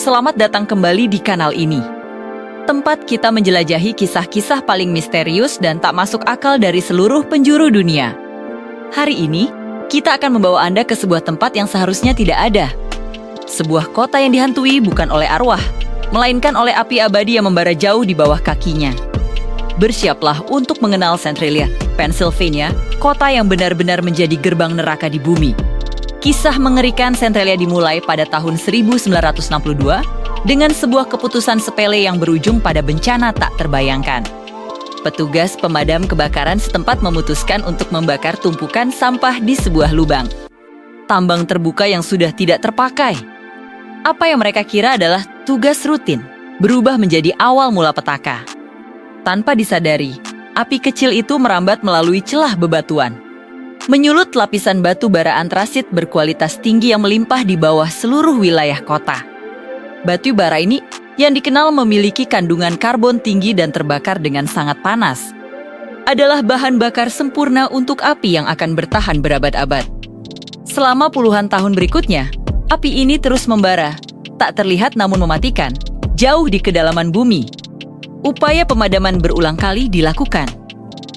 Selamat datang kembali di kanal ini. Tempat kita menjelajahi kisah-kisah paling misterius dan tak masuk akal dari seluruh penjuru dunia. Hari ini, kita akan membawa Anda ke sebuah tempat yang seharusnya tidak ada. Sebuah kota yang dihantui bukan oleh arwah, melainkan oleh api abadi yang membara jauh di bawah kakinya. Bersiaplah untuk mengenal Centralia, Pennsylvania, kota yang benar-benar menjadi gerbang neraka di bumi. Kisah mengerikan Centralia dimulai pada tahun 1962 dengan sebuah keputusan sepele yang berujung pada bencana tak terbayangkan. Petugas pemadam kebakaran setempat memutuskan untuk membakar tumpukan sampah di sebuah lubang. Tambang terbuka yang sudah tidak terpakai. Apa yang mereka kira adalah tugas rutin, berubah menjadi awal mula petaka. Tanpa disadari, api kecil itu merambat melalui celah bebatuan. Menyulut lapisan batu bara antrasit berkualitas tinggi yang melimpah di bawah seluruh wilayah kota. Batu bara ini yang dikenal memiliki kandungan karbon tinggi dan terbakar dengan sangat panas, adalah bahan bakar sempurna untuk api yang akan bertahan berabad-abad. Selama puluhan tahun berikutnya, api ini terus membara, tak terlihat namun mematikan, jauh di kedalaman bumi. Upaya pemadaman berulang kali dilakukan.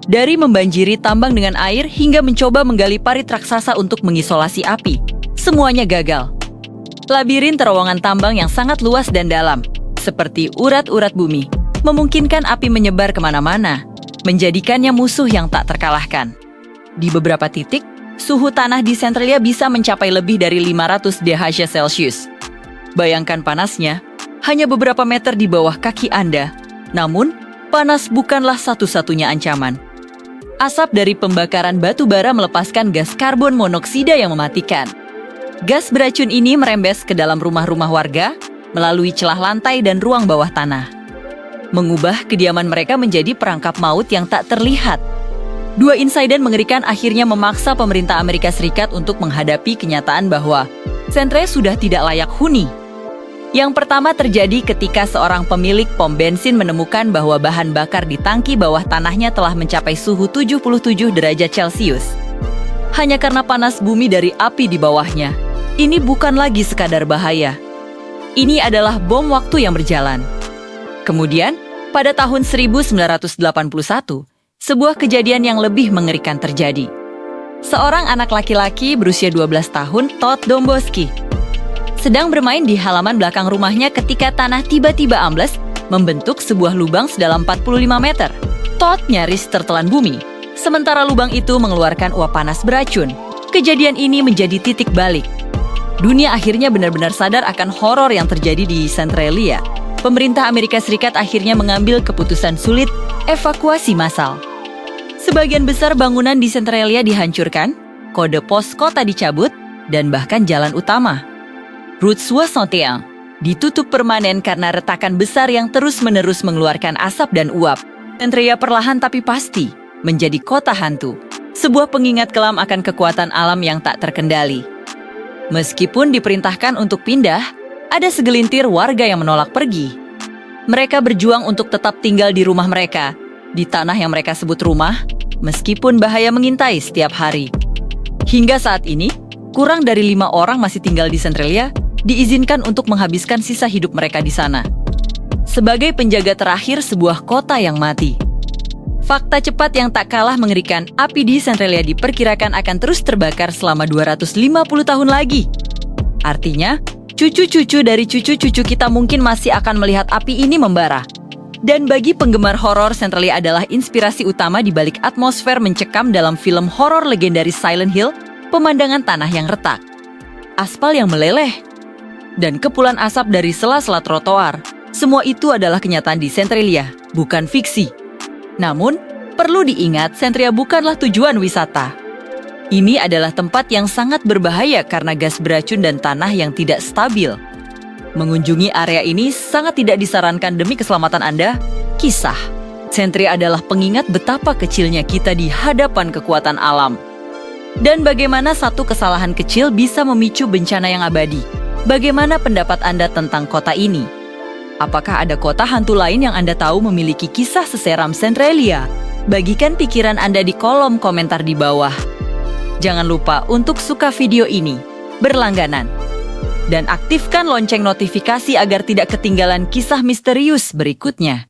Dari membanjiri tambang dengan air hingga mencoba menggali parit raksasa untuk mengisolasi api, semuanya gagal. Labirin terowongan tambang yang sangat luas dan dalam, seperti urat-urat bumi, memungkinkan api menyebar kemana-mana, menjadikannya musuh yang tak terkalahkan. Di beberapa titik, suhu tanah di Centralia bisa mencapai lebih dari 500 derajat Celcius. Bayangkan panasnya, hanya beberapa meter di bawah kaki Anda. Namun, panas bukanlah satu-satunya ancaman. Asap dari pembakaran batu bara melepaskan gas karbon monoksida yang mematikan. Gas beracun ini merembes ke dalam rumah-rumah warga, melalui celah lantai dan ruang bawah tanah. Mengubah kediaman mereka menjadi perangkap maut yang tak terlihat. Dua insiden mengerikan akhirnya memaksa pemerintah Amerika Serikat untuk menghadapi kenyataan bahwa Centralia sudah tidak layak huni. Yang pertama terjadi ketika seorang pemilik pom bensin menemukan bahwa bahan bakar di tangki bawah tanahnya telah mencapai suhu 77 derajat Celcius. Hanya karena panas bumi dari api di bawahnya. Ini bukan lagi sekadar bahaya. Ini adalah bom waktu yang berjalan. Kemudian, pada tahun 1981, sebuah kejadian yang lebih mengerikan terjadi. Seorang anak laki-laki berusia 12 tahun, Todd Domboski, sedang bermain di halaman belakang rumahnya ketika tanah tiba-tiba ambles, membentuk sebuah lubang sedalam 45 meter. Todd nyaris tertelan bumi, sementara lubang itu mengeluarkan uap panas beracun. Kejadian ini menjadi titik balik. Dunia akhirnya benar-benar sadar akan horor yang terjadi di Centralia. Pemerintah Amerika Serikat akhirnya mengambil keputusan sulit, evakuasi massal. Sebagian besar bangunan di Centralia dihancurkan, kode pos kota dicabut, dan bahkan jalan utama, Route 61, ditutup permanen karena retakan besar yang terus-menerus mengeluarkan asap dan uap. Centralia perlahan tapi pasti menjadi kota hantu, sebuah pengingat kelam akan kekuatan alam yang tak terkendali. Meskipun diperintahkan untuk pindah, ada segelintir warga yang menolak pergi. Mereka berjuang untuk tetap tinggal di rumah mereka, di tanah yang mereka sebut rumah, meskipun bahaya mengintai setiap hari. Hingga saat ini, kurang dari 5 orang masih tinggal di Centralia, diizinkan untuk menghabiskan sisa hidup mereka di sana. Sebagai penjaga terakhir sebuah kota yang mati. Fakta cepat yang tak kalah mengerikan, api di Centralia diperkirakan akan terus terbakar selama 250 tahun lagi. Artinya, cucu-cucu dari cucu-cucu kita mungkin masih akan melihat api ini membara. Dan bagi penggemar horor, Centralia adalah inspirasi utama di balik atmosfer mencekam dalam film horor legendaris Silent Hill, pemandangan tanah yang retak, aspal yang meleleh, dan kepulan asap dari sela-sela trotoar. Semua itu adalah kenyataan di Centralia, bukan fiksi. Namun, perlu diingat Centralia bukanlah tujuan wisata. Ini adalah tempat yang sangat berbahaya karena gas beracun dan tanah yang tidak stabil. Mengunjungi area ini sangat tidak disarankan demi keselamatan Anda. Kisah Centralia adalah pengingat betapa kecilnya kita di hadapan kekuatan alam. Dan bagaimana satu kesalahan kecil bisa memicu bencana yang abadi. Bagaimana pendapat Anda tentang kota ini? Apakah ada kota hantu lain yang Anda tahu memiliki kisah seseram Centralia? Bagikan pikiran Anda di kolom komentar di bawah. Jangan lupa untuk suka video ini, berlangganan, dan aktifkan lonceng notifikasi agar tidak ketinggalan kisah misterius berikutnya.